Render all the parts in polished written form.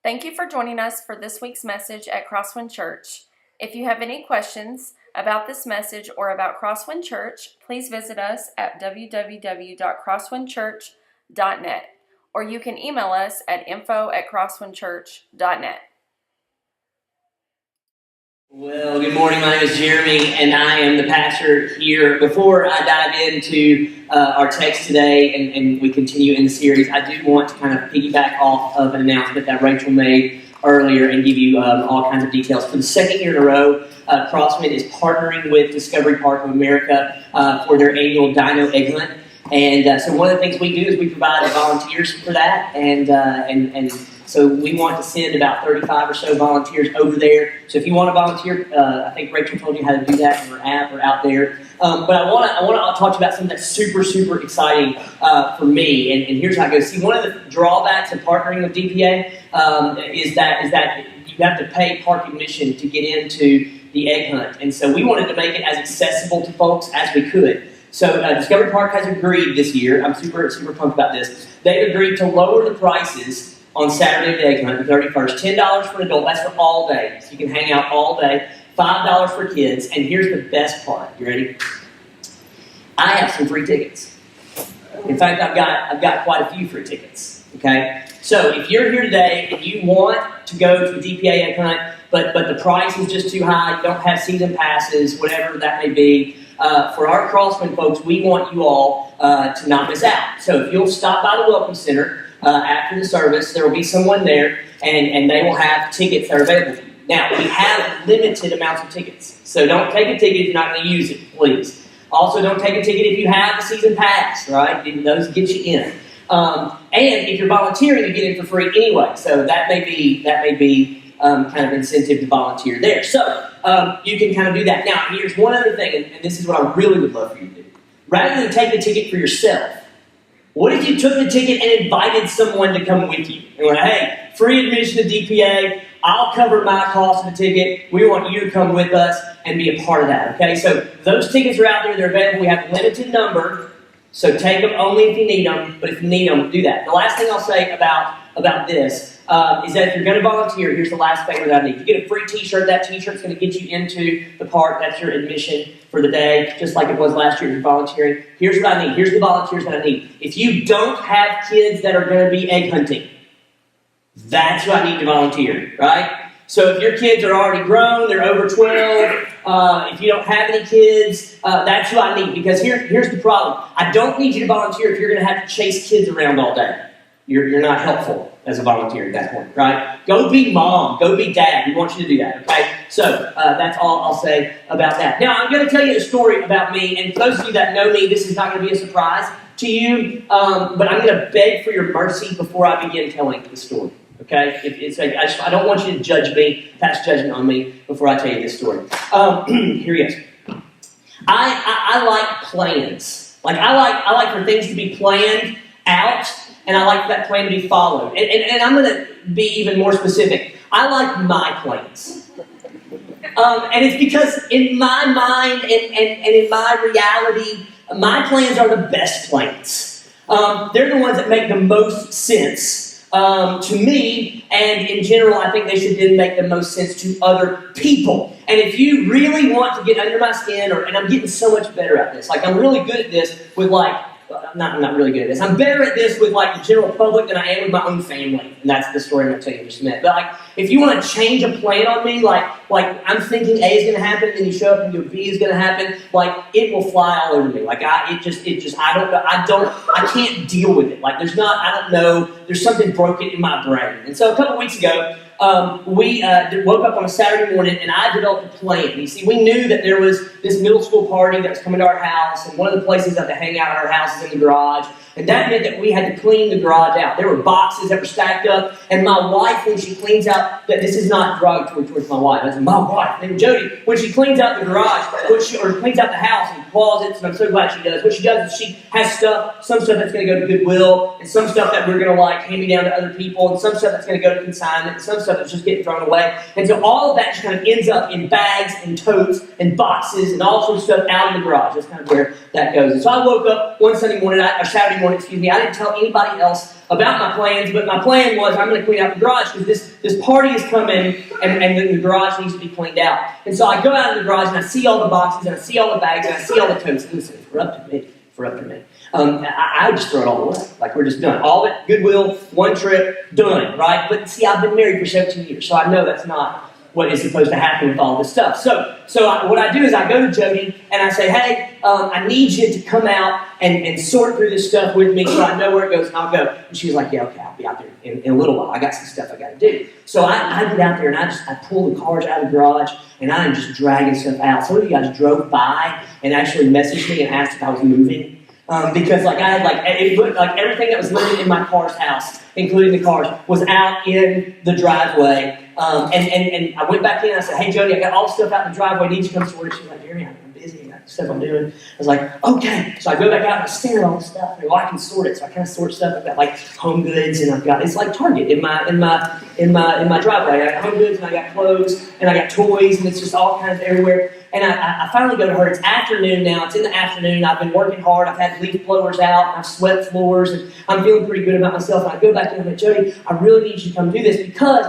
Thank you for joining us for this week's message at Crosswind Church. If you have any questions about this message or about Crosswind Church, please visit us at www.crosswindchurch.net, or you can email us at info@crosswindchurch.net. Well, good morning. My name is Jeremy, and I am the pastor here. Before I dive into our text today and we continue in the series, I do want to kind of piggyback off of an announcement that Rachel made earlier and give you all kinds of details. For the second year in a row, Crosswind is partnering with Discovery Park of America for their annual Dino Egg Hunt. And so one of the things we do is we provide volunteers for that, and so we want to send about 35 or so volunteers over there. So if you want to volunteer, I think Rachel told you how to do that in her app or out there. But I want to talk to you about something that's super, super exciting for me. And here's how it goes. See, one of the drawbacks of partnering with DPA is that you have to pay park admission to get into the egg hunt. And so we wanted to make it as accessible to folks as we could. So Discovery Park has agreed this year. I'm super, super pumped about this. They've agreed to lower the prices on Saturday the egg hunt, the 31st. $10 for an adult. That's for all day. So you can hang out all day. $5 for kids. And here's the best part. You ready? I have some free tickets. In fact, I've got quite a few free tickets. Okay? So if you're here today and you want to go to the DPA egg hunt, but the price is just too high, you don't have season passes, whatever that may be, for our Crosswind folks, we want you all to not miss out. So if you'll stop by the Welcome Center after the service, there will be someone there, and they will have tickets that are available to you. Now, we have limited amounts of tickets, so don't take a ticket if you're not going to use it, please. Also, don't take a ticket if you have the season pass, right? Those get you in. And if you're volunteering, you get in for free anyway, so that may be kind of incentive to volunteer there. So you can kind of do that. Now, here's one other thing, and this is what I really would love for you to do. Rather than take the ticket for yourself, what if you took the ticket and invited someone to come with you? And went, hey, free admission to DPA, I'll cover my cost of the ticket, we want you to come with us and be a part of that, okay? So those tickets are out there, they're available, we have a limited number, so take them only if you need them, but if you need them, do that. The last thing I'll say about this is that if you're going to volunteer, here's the last favor that I need. You get a free t-shirt. That t-shirt's going to get you into the park. That's your admission for the day, just like it was last year if you're volunteering. Here's what I need. Here's the volunteers that I need. If you don't have kids that are going to be egg hunting, that's who I need to volunteer, right? So if your kids are already grown, they're over 12, if you don't have any kids, that's who I need. Because here's the problem. I don't need you to volunteer if you're going to have to chase kids around all day. You're not helpful as a volunteer at that point, right? Go be mom. Go be dad. We want you to do that, okay? So that's all I'll say about that. Now, I'm going to tell you a story about me, and for those of you that know me, this is not going to be a surprise to you, but I'm going to beg for your mercy before I begin telling the story, okay? I don't want you to judge me, pass judgment on me before I tell you this story. Here he is. I like plans. Like, I like for things to be planned out, and I like that plan to be followed. And I'm going to be even more specific. I like my plans. And it's because in my mind and in my reality, my plans are the best plans. They're the ones that make the most sense to me, and in general, I think they should then make the most sense to other people. And if you really want to get under my skin, and I'm getting so much better at this. Like, I'm really good at this with I'm not really good at this. I'm better at this with the general public than I am with my own family. And that's the story I'm going to tell you in just a minute. But if you want to change a plan on me, like I'm thinking A is going to happen, and then you show up and you go B is going to happen, it will fly all over me. I can't deal with it. There's something broken in my brain. And so a couple weeks ago, we woke up on a Saturday morning, and I developed a plan. You see, we knew that there was this middle school party that was coming to our house, and one of the places that they hang out at our house is in the garage, and that meant that we had to clean the garage out. There were boxes that were stacked up, and my wife, when she cleans out, that this is not derogatory towards my wife, that's my wife, named Jody, when she cleans out the garage, or cleans out the house and closets, and I'm so glad she does, what she does is she has some stuff that's going to go to Goodwill, and some stuff that we're going to hand me down to other people, and some stuff that's going to go to consignment, and some stuff that's just getting thrown away. And so all of that just kind of ends up in bags and totes and boxes and all sorts of stuff out in the garage. That's kind of where that goes. And so I woke up one Saturday morning, morning, I didn't tell anybody else about my plans, but my plan was I'm going to clean out the garage because this party is coming and the garage needs to be cleaned out. And so I go out in the garage and I see all the boxes and I see all the bags and I see all the totes. Listen, for up to me. I just throw it all away. Like, we're just done. All of it, Goodwill, one trip, done, right? But see, I've been married for 17 years, so I know that's not what is supposed to happen with all this stuff. So what I do is I go to Jody and I say, hey, I need you to come out and sort through this stuff with me so I know where it goes and I'll go. And she's like, yeah, okay, I'll be out there in a little while. I got some stuff I got to do. So I get out there and I pull the cars out of the garage and I'm just dragging stuff out. Some of you guys drove by and actually messaged me and asked if I was moving. Because I had everything that was living in my car's house, including the cars, was out in the driveway. And I went back in and I said, hey, Jody, I got all the stuff out in the driveway. I need you to come sort it. She's like, Jeremy, I'm busy. I got stuff I'm doing. I was like, okay. So I go back out and I stare at all the stuff. And I can sort it. So I kind of sort stuff. I've got like home goods and it's like Target in my driveway. I got home goods and I got clothes and I got toys and it's just all kinds of everywhere. And I finally go to her. It's afternoon now. It's in the afternoon. I've been working hard. I've had leaf blowers out. And I've swept floors. And I'm feeling pretty good about myself. And I go back in and I'm like, Jody, I really need you to come do this because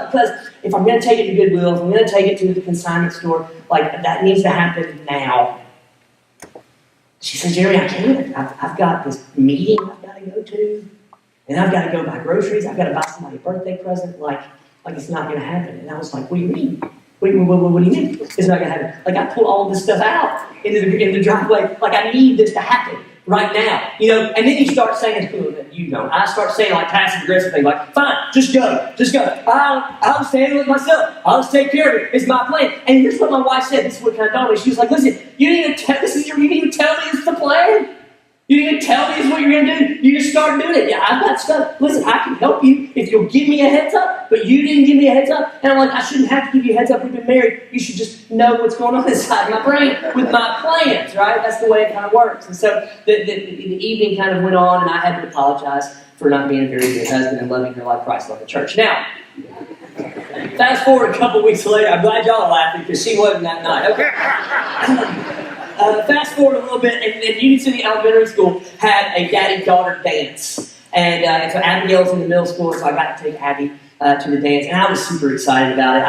if I'm going to take it to Goodwill, if I'm going to take it to the consignment store, that needs to happen now. She says, Jeremy, I can't. I've got this meeting I've got to go to. And I've got to go buy groceries. I've got to buy somebody a birthday present. Like it's not going to happen. And I was like, what do you mean? What do you mean? It's not going to happen. I pull all this stuff out in the driveway. I need this to happen right now. And then you start saying, I start saying passive aggressive things fine, just go. I'll just handle it myself. I'll just take care of it. It's my plan. And here's what my wife said. This is what kind of dawned me. She was like, listen, you didn't even tell me it's the plan. You didn't even tell me it's what you're going to do. You just start doing it. Yeah, I've got stuff. Listen, I can help you if you'll give me a heads up, but you didn't give me a heads up. And I'm like, I shouldn't have to give you a heads up. We've been married. You should just know what's going on inside my brain with my plans, right? That's the way it kind of works. And so the evening kind of went on, and I had to apologize for not being a very good husband and loving her like Christ loved the church. Now, fast forward a couple weeks later. I'm glad y'all are laughing because she wasn't that night. Okay. Fast forward a little bit, and Union City Elementary School had a daddy-daughter dance. And so Abigail's in the middle school, so I got to take Abby to the dance, and I was super excited about it.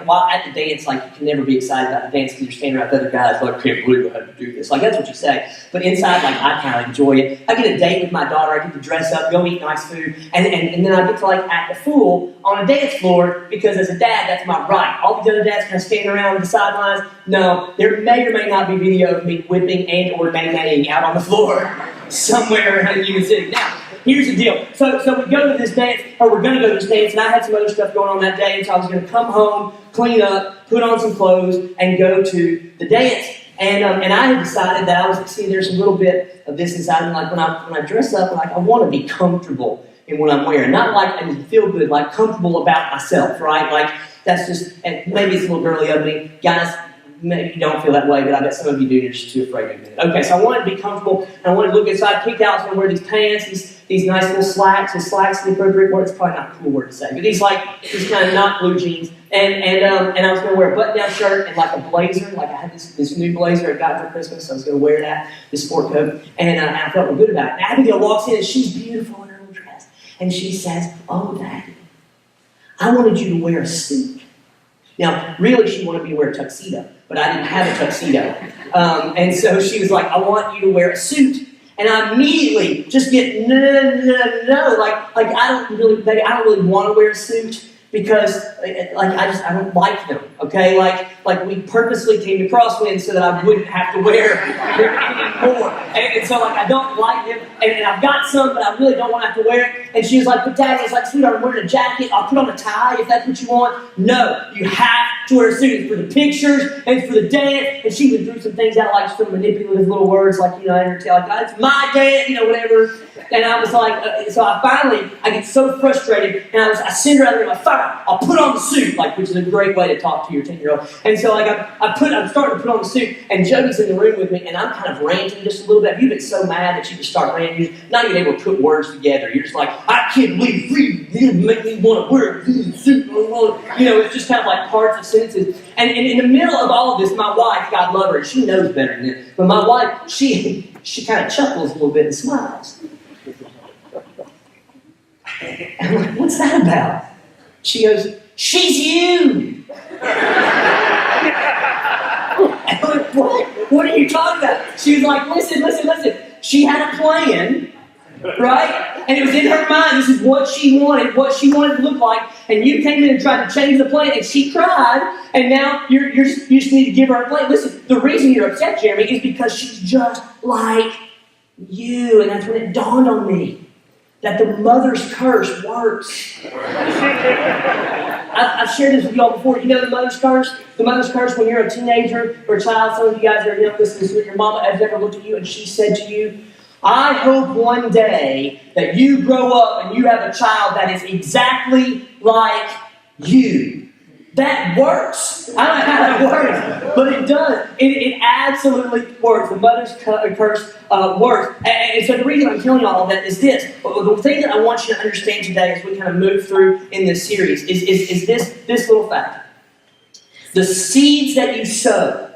While at the dance, you can never be excited about the dance because you're standing around with other guys, I can't believe I had to do this. That's what you say. But inside, I kind of enjoy it. I get a date with my daughter, I get to dress up, go eat nice food, and then I get to act a fool on a dance floor because as a dad, that's my right. All the other dads kind of standing around on the sidelines. No, there may or may not be video of me whipping and or nae-naeing out on the floor somewhere around Union City. Now, here's the deal. So we go to this dance, or we're going to go to this dance, and I had some other stuff going on that day, and so I was going to come home, clean up, put on some clothes, and go to the dance. And I had decided that I was there's a little bit of this inside me. When I dress up, I want to be comfortable in what I'm wearing, not and feel good, comfortable about myself, right? That's just, and maybe it's a little girly of me, guys. Maybe you don't feel that way, but I bet some of you do. You're just too afraid to admit it. Okay, so I wanted to be comfortable, and I wanted to look good. So I picked out, I was going to wear these pants, these nice little slacks. And slacks, the appropriate word, it's probably not a cool word to say, but these kind of not blue jeans. And I was going to wear a button-down shirt and a blazer. I had this new blazer I got for Christmas, so I was going to wear that, this sport coat, and I felt real good about it. And Abigail walks in, and she's beautiful in her little dress, and she says, "Oh, Daddy, I wanted you to wear a suit." Now, really, she wanted me to wear a tuxedo, but I didn't have a tuxedo. And so she was like, "I want you to wear a suit." And I immediately just get, no. I don't really want to wear a suit because, I don't like them, okay? We purposely came to Crosswind so that I wouldn't have to wear them anymore. And so, I don't like them, and I've got some, but I really don't want to have to wear it. And she was like, "But Daddy," it's sweetheart, I'm wearing a jacket. I'll put on a tie if that's what you want. No, you have to wear a suit. It's for the pictures and for the dance. And she even threw some things out, some manipulative little words, in her tail, "It's my dance," whatever. And I was so I get so frustrated, and I send her out there, "Fine, I'll put on the suit," which is a great way to talk to your 10-year-old. And so, I'm starting to put on the suit, and Jody's in the room with me, and I'm kind of ranting just a little bit. You've been so mad that you just start ranting. You're not even able to put words together. You're just "I can't believe you didn't make me want to wear a suit." It's just kind of parts of sentences. And in the middle of all of this, my wife, God love her, and she knows better than this, but my wife, she kind of chuckles a little bit and smiles. And I'm like, what's that about? She goes, she's you. And I'm like, what? What are you talking about? She was like, listen. She had a plan, right? And it was in her mind, this is what she wanted to look like. And you came in and tried to change the plan, and she cried, and now you just need to give her a plan. Listen, the reason you're upset, Jeremy, is because she's just like you. And that's when it dawned on me that the mother's curse works. I've shared this with y'all before. You know the mother's curse? The mother's curse when you're a teenager or a child. Some of you guys are listening to this. Your mama has ever looked at you and she said to you, I hope one day that you grow up and you have a child that is exactly like you. That works. I don't know how that works, but it does. It absolutely works. The mother's curse works. And so the reason I'm telling you all of that is this. The thing that I want you to understand today as we kind of move through in this series is this little fact. The seeds that you sow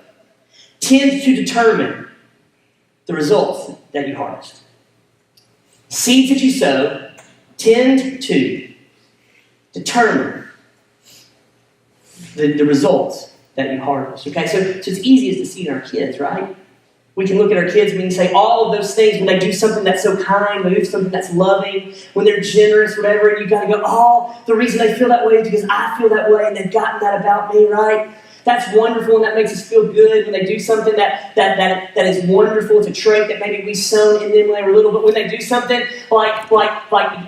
tend to determine the results that you harvest. Seeds that you sow tend to determine the results that you harvest. Okay, so it's easy as to see in our kids, right? We can look at our kids and we can say all of those things when they do something that's so kind, when they do something that's loving, when they're generous, whatever, and you got to go, oh, the reason they feel that way is because I feel that way and they've gotten that about me, right? That's wonderful and that makes us feel good when they do something that is wonderful. It's a trait that maybe we sown in them when they were little, but when they do something like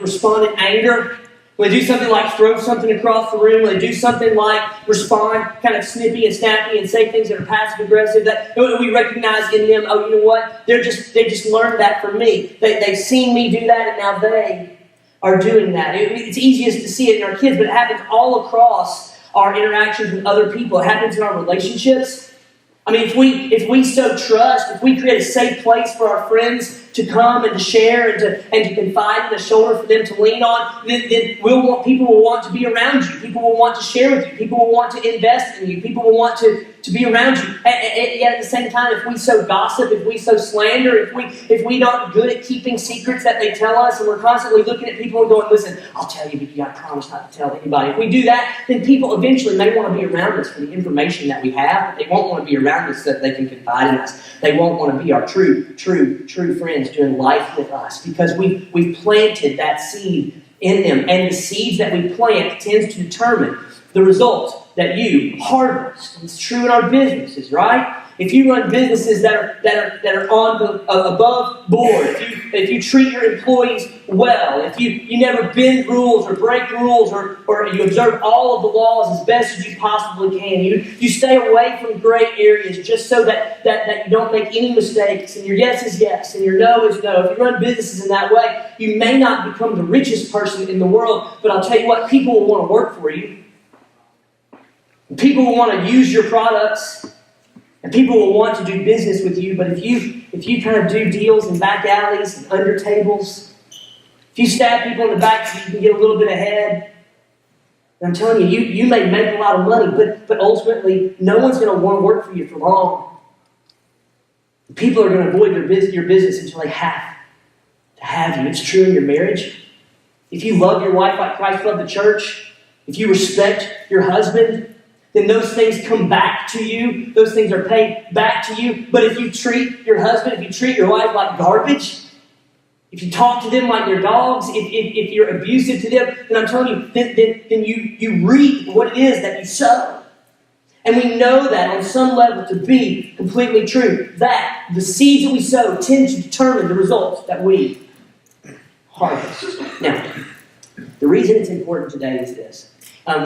respond in anger, when they do something like throw something across the room, when they do something like respond kind of snippy and snappy and say things that are passive aggressive, that we recognize in them, oh, you know what? They just learned that from me. They've seen me do that and now they are doing that. It's easiest to see it in our kids, but it happens all across our interactions with other people. It happens in our relationships. I mean, if we sow trust, if we create a safe place for our friends to come and to share and to confide in a shoulder for them to lean on, then people will want to be around you. People will want to share with you. People will want to invest in you. People will want to be around you. Yet at the same time, if we sow gossip, if we sow slander, if we aren't good at keeping secrets that they tell us, and we're constantly looking at people and going, listen, I'll tell you, but you got to promise not to tell anybody. If we do that, then people eventually may want to be around us for the information that we have, but they won't want to be around us so that they can confide in us. They won't want to be our true friends doing life with us because we've planted that seed in them. And the seeds that we plant tends to determine the results that you harvest. It's true in our businesses, right? If you run businesses that are on the above board, if you treat your employees well, if you never bend rules or break rules or you observe all of the laws as best as you possibly can, you stay away from gray areas just so that you don't make any mistakes and your yes is yes and your no is no. If you run businesses in that way, you may not become the richest person in the world, but I'll tell you what, people will want to work for you. People will want to use your products. And people will want to do business with you, but if you kind of do deals in back alleys and under tables, if you stab people in the back so you can get a little bit ahead, I'm telling you may make a lot of money, but ultimately, no one's going to want to work for you for long. People are going to avoid your business until they have to have you. It's true in your marriage. If you love your wife like Christ loved the church, if you respect your husband, then those things come back to you. Those things are paid back to you. But if you treat your husband, if you treat your wife like garbage, if you talk to them like they're dogs, if you're abusive to them, then I'm telling you, then you reap what it is that you sow. And we know that on some level to be completely true, that the seeds that we sow tend to determine the results that we harvest. Now, the reason it's important today is this.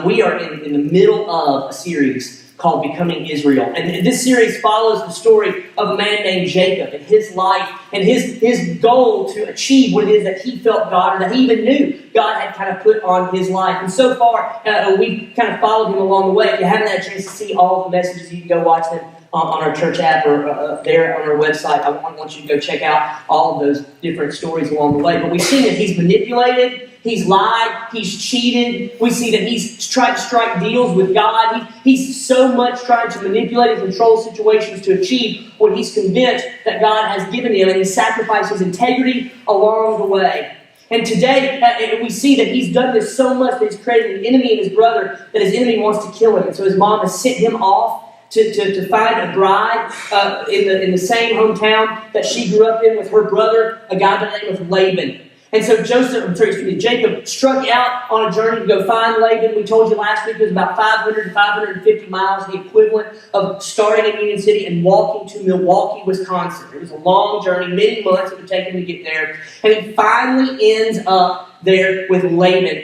We are in the middle of a series called Becoming Isreal. And this series follows the story of a man named Jacob and his life and his goal to achieve what it is that he felt God, or that he even knew God had kind of put on his life. And so far, we've kind of followed him along the way. If you haven't had a chance to see all of the messages, you can go watch them on our church app or there on our website. I want you to go check out all of those different stories along the way. But we've seen that he's manipulated, he's lied, he's cheated. We see that he's tried to strike deals with God. He's so much trying to manipulate and control situations to achieve what he's convinced that God has given him, and he sacrificed his integrity along the way. And today, we see that he's done this so much that he's created an enemy in his brother, that his enemy wants to kill him. And so his mom has sent him off to find a bride in the same hometown that she grew up in with her brother, a guy by the name of Laban. And so Jacob struck out on a journey to go find Laban. We told you last week it was about 500 to 550 miles, the equivalent of starting in Union City and walking to Milwaukee, Wisconsin. It was a long journey, many months it would take him to get there. And he finally ends up there with Laban.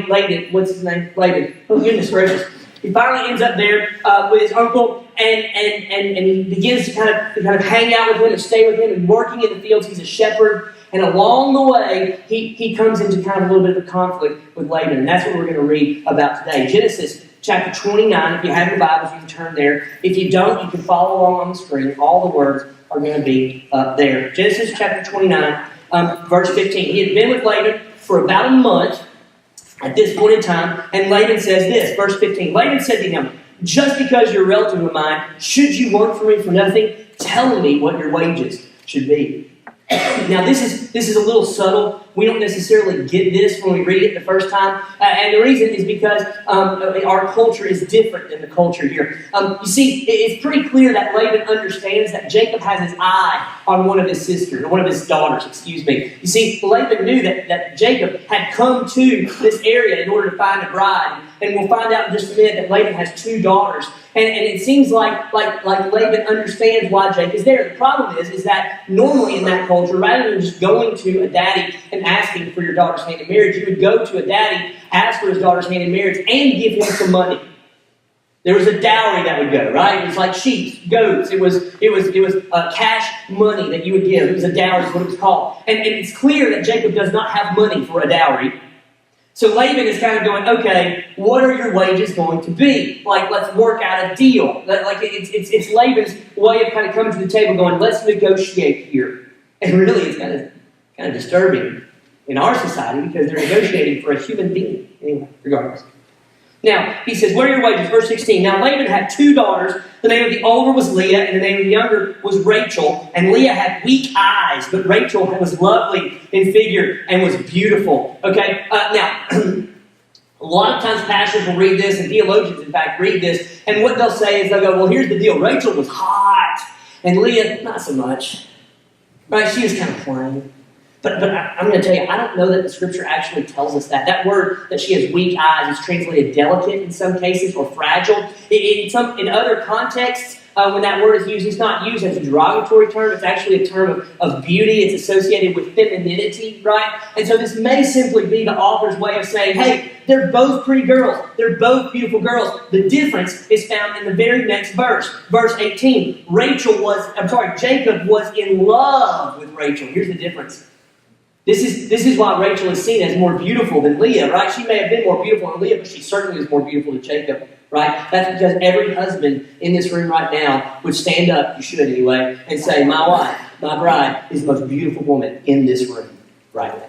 Laban, what's his name? Laban. Oh, goodness gracious. He finally ends up there with his uncle, and he begins to kind of hang out with him and stay with him and working in the fields. He's a shepherd. And along the way, he comes into kind of a little bit of a conflict with Laban. And that's what we're going to read about today. Genesis chapter 29. If you have your Bibles, you can turn there. If you don't, you can follow along on the screen. All the words are going to be up there. Genesis chapter 29, verse 15. He had been with Laban for about a month at this point in time. And Laban says this, verse 15. Laban said to him, "Just because you're a relative of mine, should you work for me for nothing? Tell me what your wages should be." Now, this is a little subtle. We don't necessarily get this when we read it the first time. And the reason is because our culture is different than the culture here. You see, it's pretty clear that Laban understands that Jacob has his eye on one of his sisters, or one of his daughters, excuse me. You see, Laban knew that Jacob had come to this area in order to find a bride. And we'll find out in just a minute that Laban has two daughters. And it seems like Laban understands why Jacob is there. The problem is that normally in that culture, rather than just going to a daddy and asking for your daughter's hand in marriage, you would go to a daddy, ask for his daughter's hand in marriage, and give him some money. There was a dowry that would go, right? It was like sheep, goats. It was cash money that you would give. It was a dowry, is what it was called. And it's clear that Jacob does not have money for a dowry. So Laban is kind of going, okay, what are your wages going to be? Like, let's work out a deal. Like, it's Laban's way of kind of coming to the table going, let's negotiate here. And really, it's kind of disturbing in our society because they're negotiating for a human being. Anyway, regardless. Now, he says, what are your wages? Verse 16. Now, Laban had two daughters. The name of the older was Leah, and the name of the younger was Rachel. And Leah had weak eyes, but Rachel was lovely in figure and was beautiful. Okay? Now, a lot of times pastors will read this, and theologians, in fact, read this. And what they'll say is they'll go, well, here's the deal. Rachel was hot, and Leah, not so much. Right? She was kind of plain. But I'm going to tell you, I don't know that the Scripture actually tells us that. That word that she has weak eyes is translated delicate in some cases or fragile. In other contexts, when that word is used, it's not used as a derogatory term. It's actually a term of beauty. It's associated with femininity, right? And so this may simply be the author's way of saying, hey, they're both pretty girls. They're both beautiful girls. The difference is found in the very next verse. Verse 18. Jacob was in love with Rachel. Here's the difference. This is why Rachel is seen as more beautiful than Leah, right? She may have been more beautiful than Leah, but she certainly is more beautiful than Jacob, right? That's because every husband in this room right now would stand up, you should anyway, and say, my wife, my bride, is the most beautiful woman in this room right now.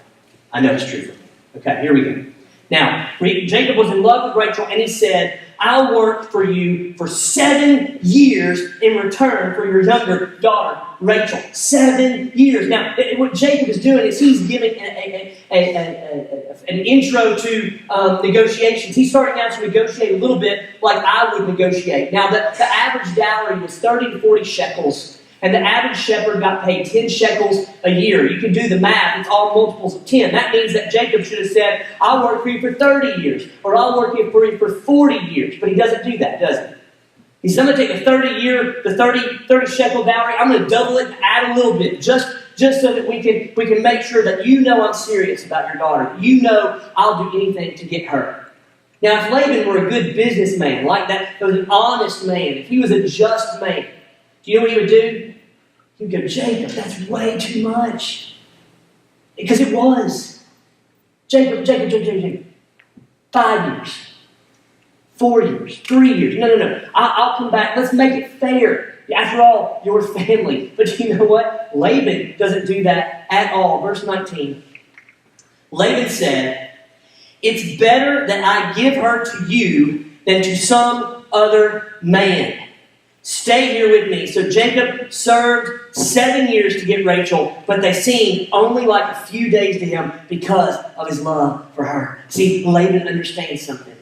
I know it's true. Okay, here we go. Now, Jacob was in love with Rachel, and he said, I'll work for you for 7 years in return for your younger daughter, Rachel. 7 years. Now, what Jacob is doing is he's giving an intro to negotiations. He's starting out to negotiate a little bit like I would negotiate. Now, the average dowry was 30 to 40 shekels. And the average shepherd got paid 10 shekels a year. You can do the math. It's all multiples of 10. That means that Jacob should have said, I'll work for you for 30 years. Or I'll work for you for 40 years. But he doesn't do that, does he? He says, I'm going to take the 30 shekel dowry. I'm going to double it and add a little bit. Just so that we can make sure that you know I'm serious about your daughter. You know I'll do anything to get her. Now, if Laban were a good businessman, like that, was an honest man, if he was a just man, do you know what he would do? He would go, Jacob, that's way too much. Because it was. Jacob. 5 years. 4 years. 3 years. No. I'll come back. Let's make it fair. After all, your family. But you know what? Laban doesn't do that at all. Verse 19. Laban said, it's better that I give her to you than to some other man. Stay here with me. So Jacob served 7 years to get Rachel, but they seemed only like a few days to him because of his love for her. See, Laban understands something.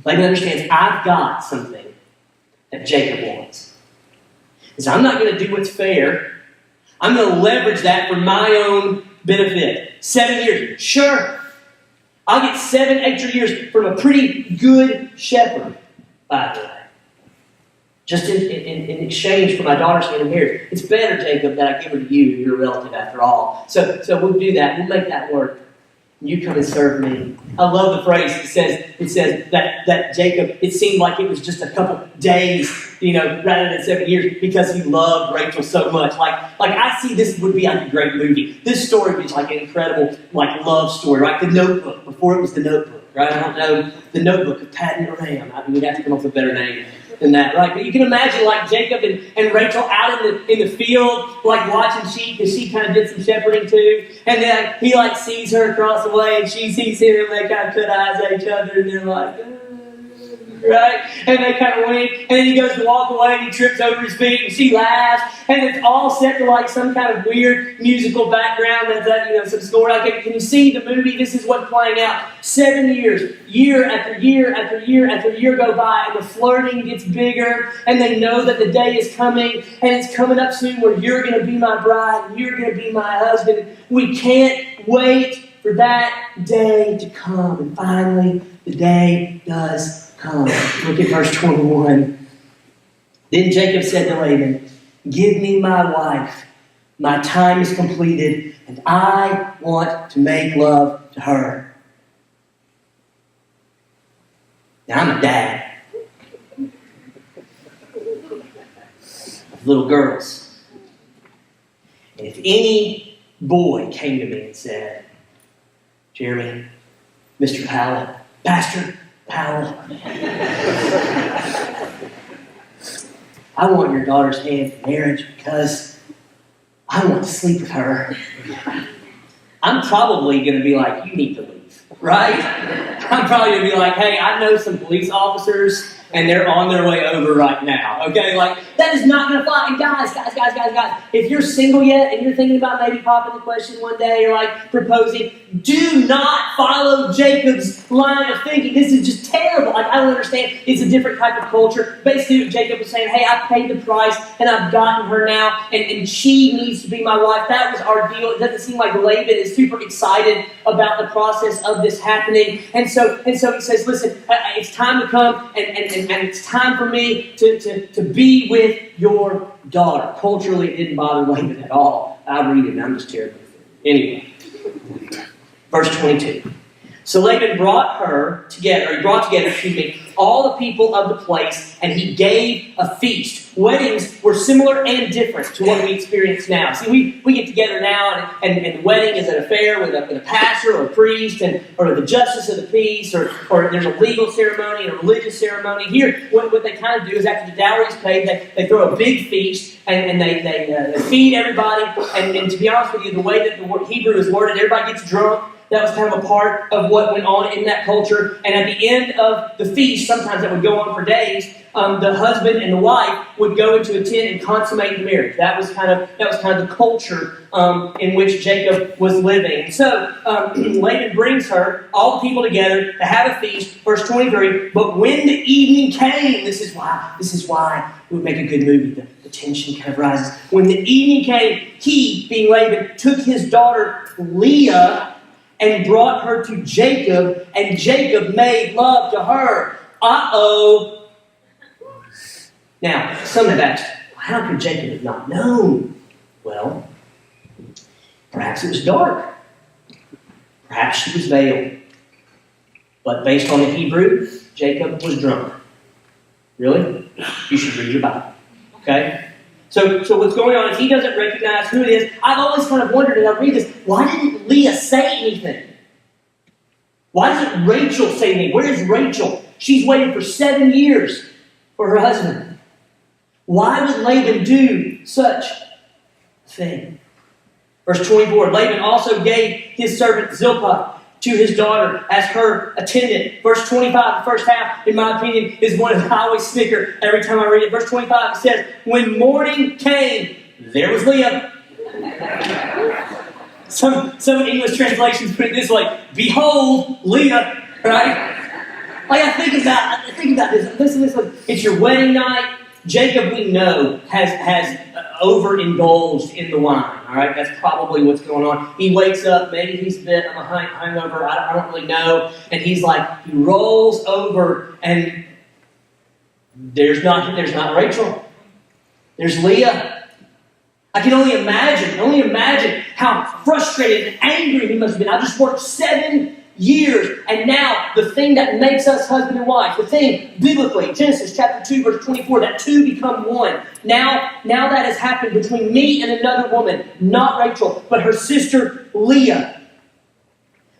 Laban understands, I've got something that Jacob wants. He says, I'm not going to do what's fair. I'm going to leverage that for my own benefit. 7 years. Sure. I'll get 7 extra years from a pretty good shepherd, by the way. Just in exchange for my daughter's hand in marriage. It's better, Jacob, that I give her to you. You're a relative after all. So we'll do that. We'll make that work. You come and serve me. I love the phrase. It says that Jacob, it seemed like it was just a couple days, rather than 7 years, because he loved Rachel so much. Like I see this would be like a great movie. This story is like an incredible love story, right? The Notebook, before it was The Notebook, right? I don't know, The Notebook of Patton and Ram. I mean, we'd have to come up with a better name than that, right? But you can imagine Jacob and Rachel out in the field, watching sheep, because she kind of did some shepherding too. And then he sees her across the way, and she sees him, and they kind of put eyes at each other, and they're like, right? And they kind of wink, and then he goes to walk away, and he trips over his feet, and she laughs, and it's all set to some kind of weird musical background that's some score. Can you see the movie? This is what's playing out. 7 years, year after year after year after year go by, and the flirting gets bigger, and they know that the day is coming, and it's coming up soon where you're going to be my bride, and you're going to be my husband. We can't wait for that day to come. And finally, the day does come. Look at verse 21. Then Jacob said to Laban, give me my wife. My time is completed, and I want to make love to her. Now, I'm a dad of little girls. And if any boy came to me and said, Jeremy, Mr. Powell, Pastor Powell, I want your daughter's hand in marriage because I want to sleep with her, I'm probably going to be like, you need to leave, right? I'm probably going to be like, hey, I know some police officers, and they're on their way over right now, okay? That is not going to fly. And guys, if you're single yet and you're thinking about maybe popping the question one day or proposing, do not follow Jacob's line of thinking. This is just terrible. I don't understand. It's a different type of culture. Basically, Jacob was saying, hey, I paid the price and I've gotten her now and she needs to be my wife. That was our deal. It doesn't seem like Laban is super excited about the process of this happening. And so he says, listen, it's time to come and it's time for me to be with your daughter. Culturally, it didn't bother Laban at all. I read it and I'm just terrible. Anyway, verse 22. So Laban brought together, all the people of the place, and he gave a feast. Weddings were similar and different to what we experience now. See, we get together now, and the wedding is an affair with a pastor or a priest, or the justice of the peace, or there's a legal ceremony and a religious ceremony. Here, what they kind of do is after the dowry is paid, they throw a big feast, and they feed everybody. And to be honest with you, the way that the word Hebrew is worded, everybody gets drunk. That was kind of a part of what went on in that culture. And at the end of the feast, sometimes that would go on for days, the husband and the wife would go into a tent and consummate the marriage. That was kind of the culture in which Jacob was living. And so Laban brings her, all the people together, to have a feast. Verse 23. But when the evening came, this is why it would make a good movie. The tension kind of rises. When the evening came, he, being Laban, took his daughter Leah and brought her to Jacob, and Jacob made love to her. Uh-oh. Now, some have asked, how could Jacob have not known? Well, perhaps it was dark. Perhaps she was veiled. But based on the Hebrew, Jacob was drunk. Really? You should read your Bible. Okay? So what's going on is he doesn't recognize who it is. I've always kind of wondered, as I read this, why didn't Leah say anything? Why doesn't Rachel say anything? Where is Rachel? She's waited for 7 years for her husband. Why would Laban do such a thing? Verse 24, Laban also gave his servant Zilpah to his daughter as her attendant. Verse 25, the first half, in my opinion, is one that I always snicker every time I read it. Verse 25, it says, when morning came, there was Leah. Some English translations put it this way, behold, Leah, right? Like I think about this. Listen. It's your wedding night. Jacob, we know, has overindulged in the wine. All right, that's probably what's going on. He wakes up, maybe he's a bit of a hungover. I don't really know. And he rolls over, and there's not Rachel. There's Leah. I can only imagine how frustrated and angry he must have been. I just worked 7 years, and now the thing that makes us husband and wife, the thing biblically, Genesis chapter 2, verse 24, that two become one. Now that has happened between me and another woman, not Rachel, but her sister Leah.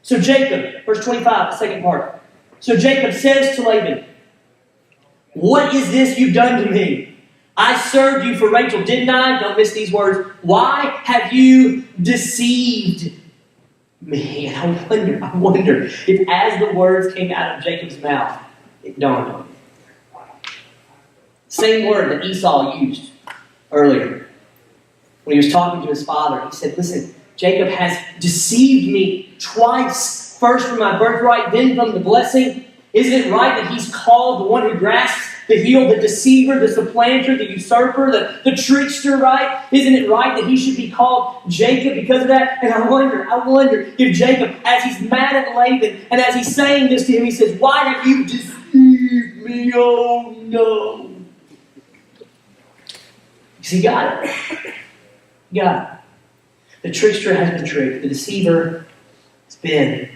So Jacob, verse 25, the second part. So Jacob says to Laban, what is this you've done to me? I served you for Rachel, didn't I? Don't miss these words. Why have you deceived me? I wonder if as the words came out of Jacob's mouth, it dawned on him. Same word that Esau used earlier when he was talking to his father. He said, listen, Jacob has deceived me twice. First from my birthright, then from the blessing. Isn't it right that he's called the one who grasps the heel, the deceiver, the supplanter, the usurper, the trickster, right? Isn't it right that he should be called Jacob because of that? And I wonder if Jacob, as he's mad at Laban, and as he's saying this to him, he says, why have you deceived me? Oh no. Because he got it. He got it. The trickster has been tricked. The deceiver has been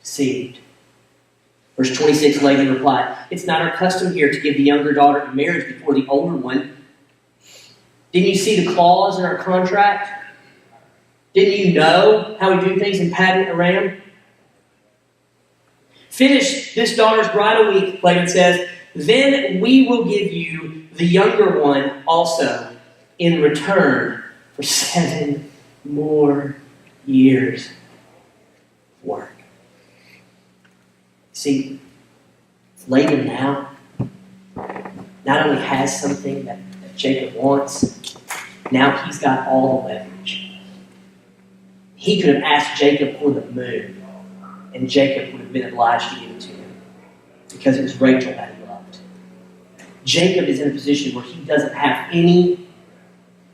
deceived. Verse 26, Laban replied, it's not our custom here to give the younger daughter in marriage before the older one. Didn't you see the clause in our contract? Didn't you know how we do things in Paddan Aram? Finish this daughter's bridal week, Laban says, then we will give you the younger one also in return for 7 more years of work. See, Laban now not only has something that Jacob wants, now he's got all the leverage. He could have asked Jacob for the moon, and Jacob would have been obliged to give it to him because it was Rachel that he loved. Jacob is in a position where he doesn't have any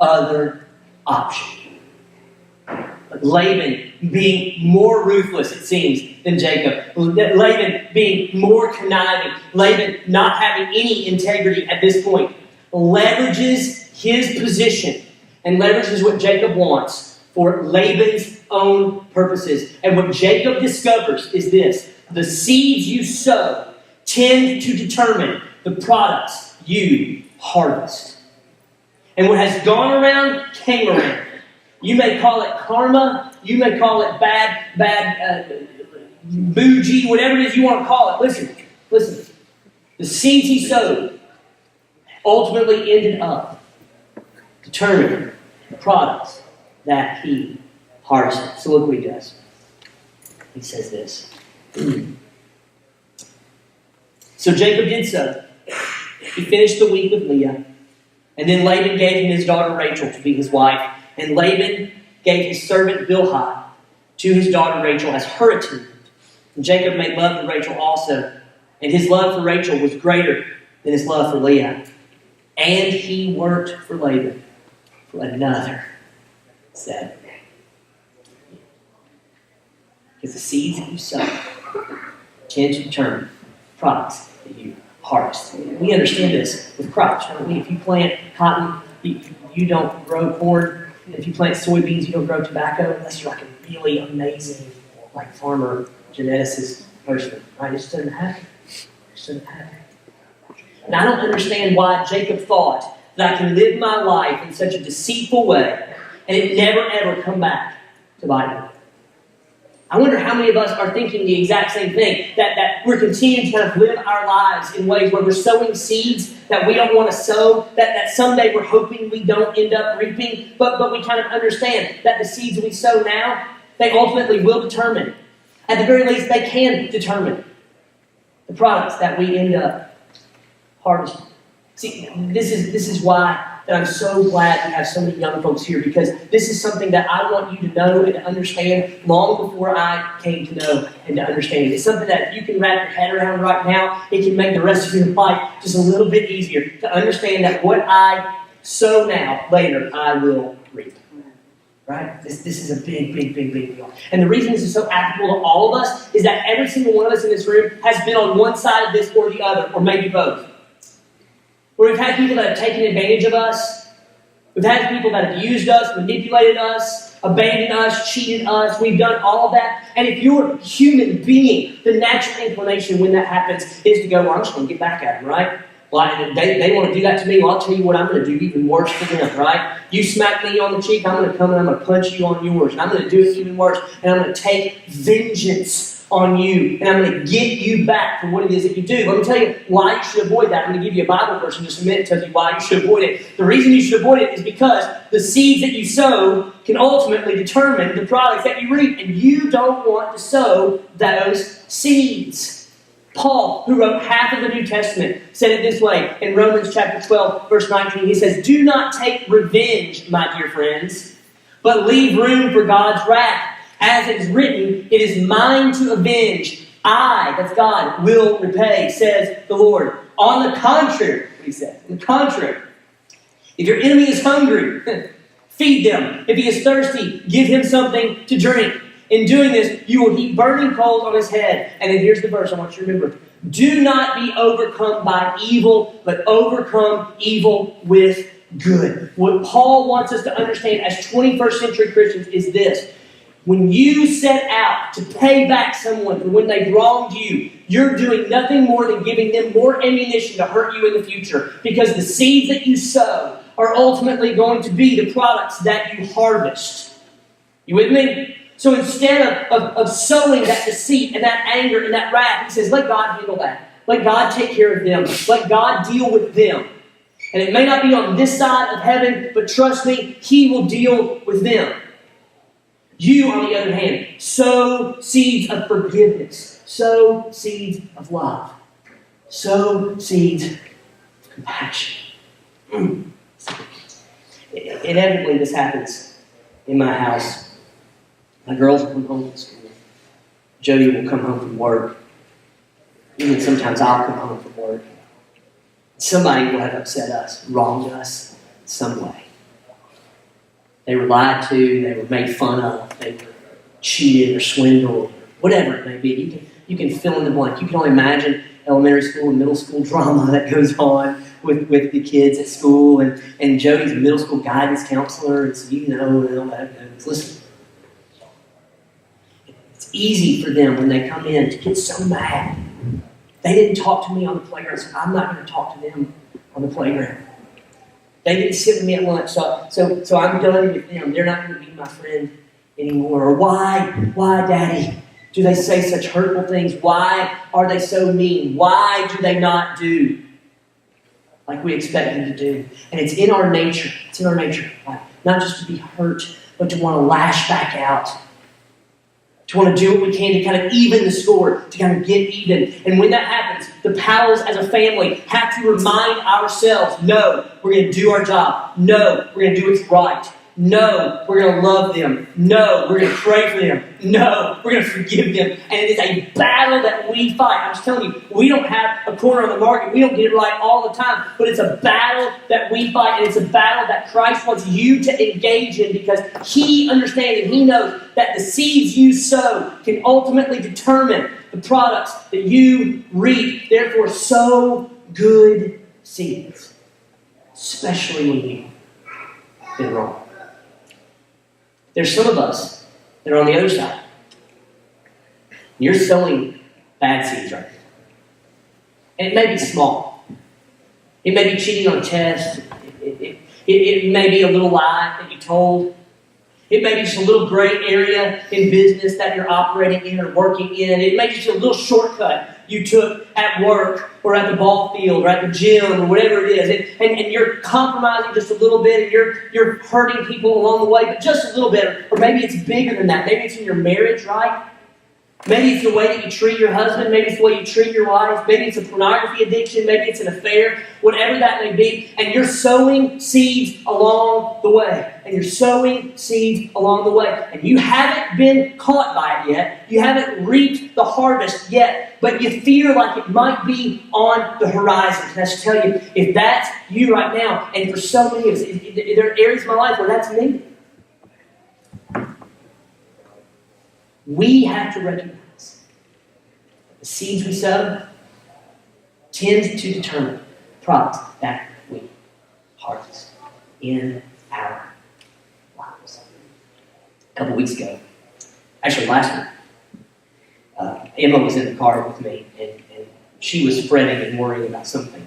other option. But Laban being more ruthless, it seems, than Jacob. Laban being more conniving. Laban not having any integrity at this point. Leverages his position and leverages what Jacob wants for Laban's own purposes. And what Jacob discovers is this. The seeds you sow tend to determine the products you harvest. And what has gone around came around. You may call it karma. You may call it bad bougie, whatever it is you want to call it. Listen. The seeds he sowed ultimately ended up determining the products that he harvested. So look what he does. He says this. So Jacob did so. He finished the week with Leah. And then Laban gave him his daughter Rachel to be his wife. And Laban gave his servant Bilhah to his daughter Rachel as her attendant. And Jacob made love to Rachel also. And his love for Rachel was greater than his love for Leah. And he worked for Laban for another 7 years. Because the seeds that you sow tend to determine products that you harvest. We understand this with crops, don't we? If you plant cotton, you don't grow corn. If you plant soybeans, you don't grow tobacco unless you're like a really amazing farmer, geneticist person. Right? It just doesn't happen. And I don't understand why Jacob thought that I can live my life in such a deceitful way and it never ever come back to bite me. I wonder how many of us are thinking the exact same thing, that we're continuing to kind of live our lives in ways where we're sowing seeds that we don't want to sow, that someday we're hoping we don't end up reaping, but we kind of understand that the seeds we sow now, they ultimately will determine At the very least, they can determine the products that we end up harvesting. See, this is why that I'm so glad we have so many young folks here, because this is something that I want you to know and to understand long before I came to know and to understand it. It's something that if you can wrap your head around right now, it can make the rest of your life just a little bit easier to understand that what I sow now, later, I will reap. Right? This is a big deal. And the reason this is so applicable to all of us is that every single one of us in this room has been on one side of this or the other, or maybe both. Where we've had people that have taken advantage of us. We've had people that have used us, manipulated us, abandoned us, cheated us. We've done all of that. And if you're a human being, the natural inclination when that happens is to go, well, I'm just going to get back at them, right? Well, they want to do that to me. Well, I'll tell you what I'm going to do even worse to them, right? You smack me on the cheek, I'm going to come and I'm going to punch you on yours. And I'm going to do it even worse. And I'm going to take vengeance on you. And I'm going to get you back for what it is that you do. Let me tell you why you should avoid that. I'm going to give you a Bible verse in just a minute that tells you why you should avoid it. The reason you should avoid it is because the seeds that you sow can ultimately determine the products that you reap. And you don't want to sow those seeds. Paul, who wrote half of the New Testament, said it this way in Romans chapter 12, verse 19. He says, "Do not take revenge, my dear friends, but leave room for God's wrath. As it is written, it is mine to avenge. I," that's God, "will repay, says the Lord." On the contrary, he says, on the contrary, if your enemy is hungry, feed them. If he is thirsty, give him something to drink. In doing this, you will heap burning coals on his head. And then here's the verse I want you to remember. "Do not be overcome by evil, but overcome evil with good." What Paul wants us to understand as 21st century Christians is this. When you set out to pay back someone for when they've wronged you, you're doing nothing more than giving them more ammunition to hurt you in the future. Because the seeds that you sow are ultimately going to be the products that you harvest. You with me? So instead of sowing that deceit and that anger and that wrath, he says, let God handle that. Let God take care of them. Let God deal with them. And it may not be on this side of heaven, but trust me, He will deal with them. You, on the other hand, sow seeds of forgiveness. Sow seeds of love. Sow seeds of compassion. Inevitably, this happens in my house. My girls will come home from school. Jody will come home from work. Even sometimes I'll come home from work. Somebody will have upset us, wronged us in some way. They were lied to, they were made fun of, they were cheated or swindled, whatever it may be. You can fill in the blank. You can only imagine elementary school and middle school drama that goes on with the kids at school. And Jody's a middle school guidance counselor, and so you know that. Listen. It's easy for them when they come in to get so mad. They didn't talk to me on the playground, so I'm not going to talk to them on the playground. They didn't sit with me at lunch, so I'm done with them. They're not going to be my friend anymore. Or why, Daddy, do they say such hurtful things? Why are they so mean? Why do they not do like we expect them to do? And it's in our nature. It's in our nature, not just to be hurt, but to want to lash back out. To want to do what we can to kind of even the score, to kind of get even. And when that happens, the Powells as a family have to remind ourselves, no, we're going to do our job. No, we're going to do what's right. No, we're going to love them. No, we're going to pray for them. No, we're going to forgive them. And it is a battle that we fight. I'm just telling you, we don't have a corner on the market. We don't get it right all the time. But it's a battle that we fight. And it's a battle that Christ wants you to engage in, because He understands and He knows that the seeds you sow can ultimately determine the products that you reap. Therefore, sow good seeds, especially when you've been wrong. There's some of us that are on the other side. You're sowing bad seeds right now. And it may be small. It may be cheating on a test. It may be a little lie that you told. It may be just a little gray area in business that you're operating in or working in. It may be just a little shortcut you took at work or at the ball field or at the gym or whatever it is. And you're compromising just a little bit, and you're hurting people along the way, but just a little bit. Or maybe it's bigger than that. Maybe it's in your marriage, right? Maybe it's the way that you treat your husband. Maybe it's the way you treat your wife. Maybe it's a pornography addiction. Maybe it's an affair. Whatever that may be. And you're sowing seeds along the way. And you're sowing seeds along the way. And you haven't been caught by it yet. You haven't reaped the harvest yet. But you feel like it might be on the horizon. And I should tell you, if that's you right now, and for so many of us, there are areas of my life where that's me. We have to recognize the seeds we sow tend to determine the products that we harvest in our lives. A couple weeks ago, actually last week, Emma was in the car with me, and she was fretting and worrying about something.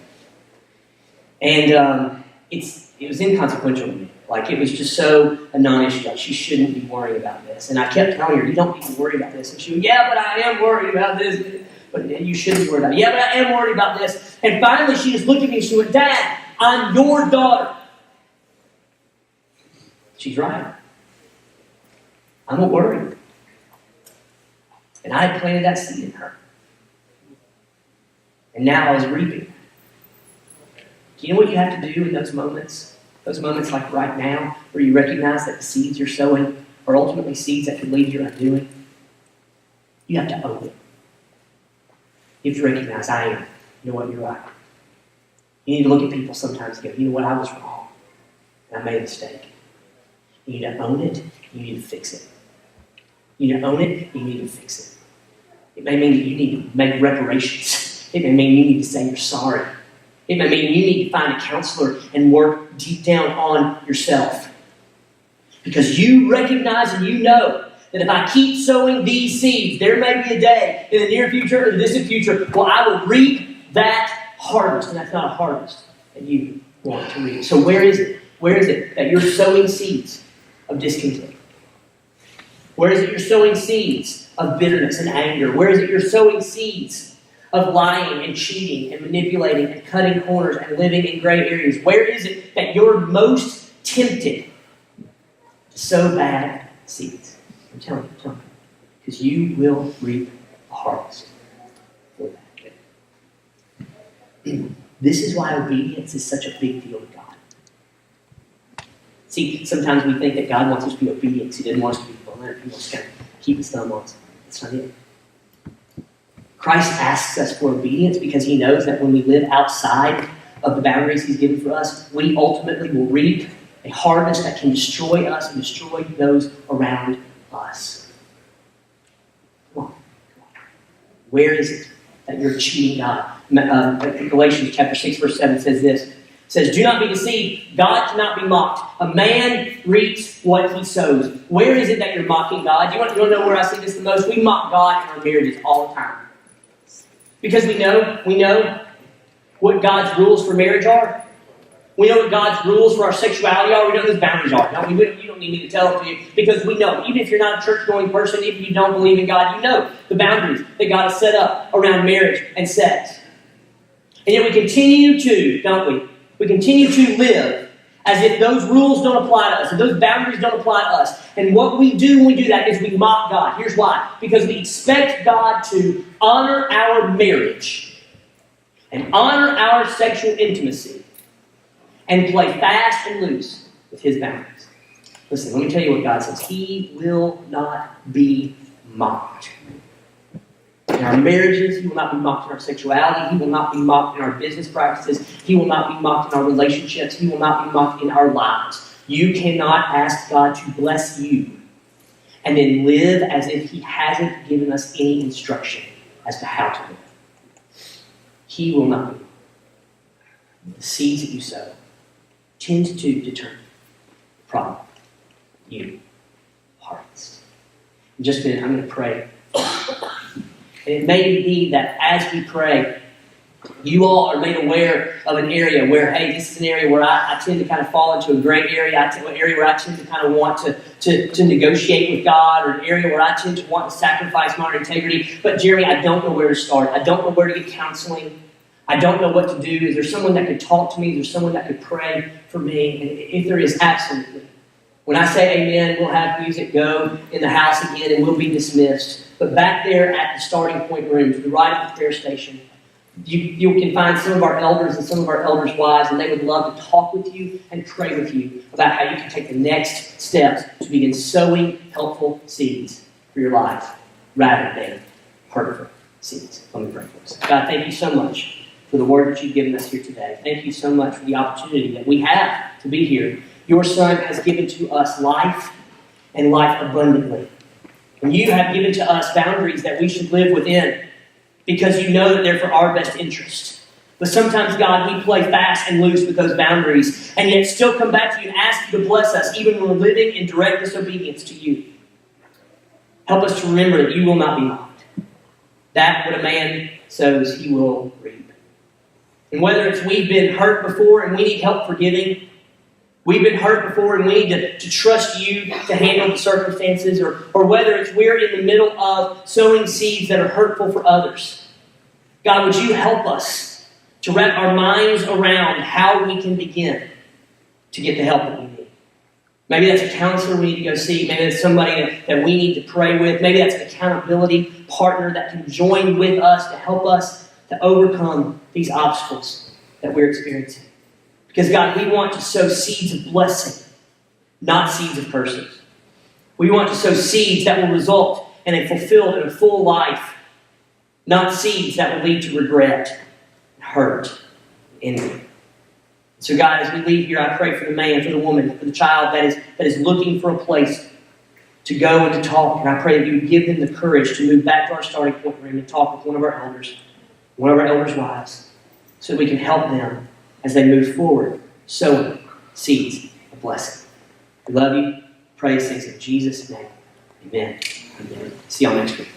And it was inconsequential to me. Like, it was just so a non-issue. Like, she shouldn't be worrying about this. And I kept telling her, you don't need to worry about this. And she would, yeah, but I am worried about this. But you shouldn't be worried about it. Yeah, but I am worried about this. And finally, she just looked at me and she went, Dad, I'm your daughter. She's right. I'm not worried. And I had planted that seed in her. And now I was reaping. Do you know what you have to do in those moments? Those moments like right now, where you recognize that the seeds you're sowing are ultimately seeds that could lead to your undoing. You have to own it. You have to recognize, I am. You know what, you're right. You need to look at people sometimes and go, you know what, I was wrong. And I made a mistake. You need to own it. You need to fix it. You need to own it. You need to fix it. It may mean that you need to make reparations. It may mean you need to say you're sorry. It may mean you need to find a counselor and work deep down on yourself. Because you recognize and you know that if I keep sowing these seeds, there may be a day in the near future or the distant future where I will reap that harvest. And that's not a harvest that you want to reap. So where is it? Where is it that you're sowing seeds of discontent? Where is it you're sowing seeds of bitterness and anger? Where is it you're sowing seeds of lying and cheating and manipulating and cutting corners and living in gray areas? Where is it that you're most tempted to sow bad seeds? I'm telling you. Because you will reap a harvest for that. This is why obedience is such a big deal to God. See, sometimes we think that God wants us to be obedient. He didn't want us to be violent. He wants to kind of keep his thumb on us. That's not it. Christ asks us for obedience because he knows that when we live outside of the boundaries he's given for us, we ultimately will reap a harvest that can destroy us and destroy those around us. Come on. Where is it that you're cheating God? Galatians chapter 6, verse 7 says this. It says, do not be deceived. God cannot be mocked. A man reaps what he sows. Where is it that you're mocking God? You want to know where I see this the most? We mock God in our marriages all the time. Because we know what God's rules for marriage are. We know what God's rules for our sexuality are. We know what his boundaries are. Now, you don't need me to tell it to you because we know. Even if you're not a church-going person, even if you don't believe in God, you know the boundaries that God has set up around marriage and sex. And yet we continue to, don't we? We continue to live as if those rules don't apply to us, and those boundaries don't apply to us. And what we do when we do that is we mock God. Here's why. Because we expect God to honor our marriage and honor our sexual intimacy and play fast and loose with his boundaries. Listen, let me tell you what God says. He will not be mocked. In our marriages, he will not be mocked in our sexuality. He will not be mocked in our business practices. He will not be mocked in our relationships. He will not be mocked in our lives. You cannot ask God to bless you and then live as if he hasn't given us any instruction as to how to live. He will not be. The seeds that you sow tend to determine the problem you harvest. In just a minute, I'm going to pray. And it may be that as we pray, you all are made aware of an area where, hey, this is an area where I tend to kind of fall into a gray area, an area where I tend to kind of want to negotiate with God, or an area where I tend to want to sacrifice my integrity. But Jeremy, I don't know where to start. I don't know where to get counseling. I don't know what to do. Is there someone that could talk to me? Is there someone that could pray for me? And if there is, absolutely. When I say amen, we'll have music go in the house again and we'll be dismissed. But back there at the starting point room, to the right of the prayer station, you can find some of our elders and some of our elders' wives, and they would love to talk with you and pray with you about how you can take the next steps to begin sowing helpful seeds for your life rather than hurtful seeds. Let me pray for us. God, thank you so much for the word that you've given us here today. Thank you so much for the opportunity that we have to be here. Your Son has given to us life and life abundantly. And you have given to us boundaries that we should live within because you know that they're for our best interest. But sometimes, God, we play fast and loose with those boundaries and yet still come back to you and ask you to bless us even when we're living in direct disobedience to you. Help us to remember that you will not be mocked. That what a man sows, he will reap. And whether it's we've been hurt before and we need help forgiving, we've been hurt before and we need to trust you to handle the circumstances, or whether it's we're in the middle of sowing seeds that are hurtful for others. God, would you help us to wrap our minds around how we can begin to get the help that we need? Maybe that's a counselor we need to go see. Maybe that's somebody that we need to pray with. Maybe that's an accountability partner that can join with us to help us to overcome these obstacles that we're experiencing. Because, God, we want to sow seeds of blessing, not seeds of curses. We want to sow seeds that will result in a fulfilled and a full life, not seeds that will lead to regret, hurt, and envy. So, God, as we leave here, I pray for the man, for the woman, for the child that is looking for a place to go and to talk. And I pray that you would give them the courage to move back to our starting point room and talk with one of our elders, one of our elders' wives, so that we can help them as they move forward, sowing seeds of blessing. We love you. Pray these things in Jesus' name. Amen. Amen. See y'all next week.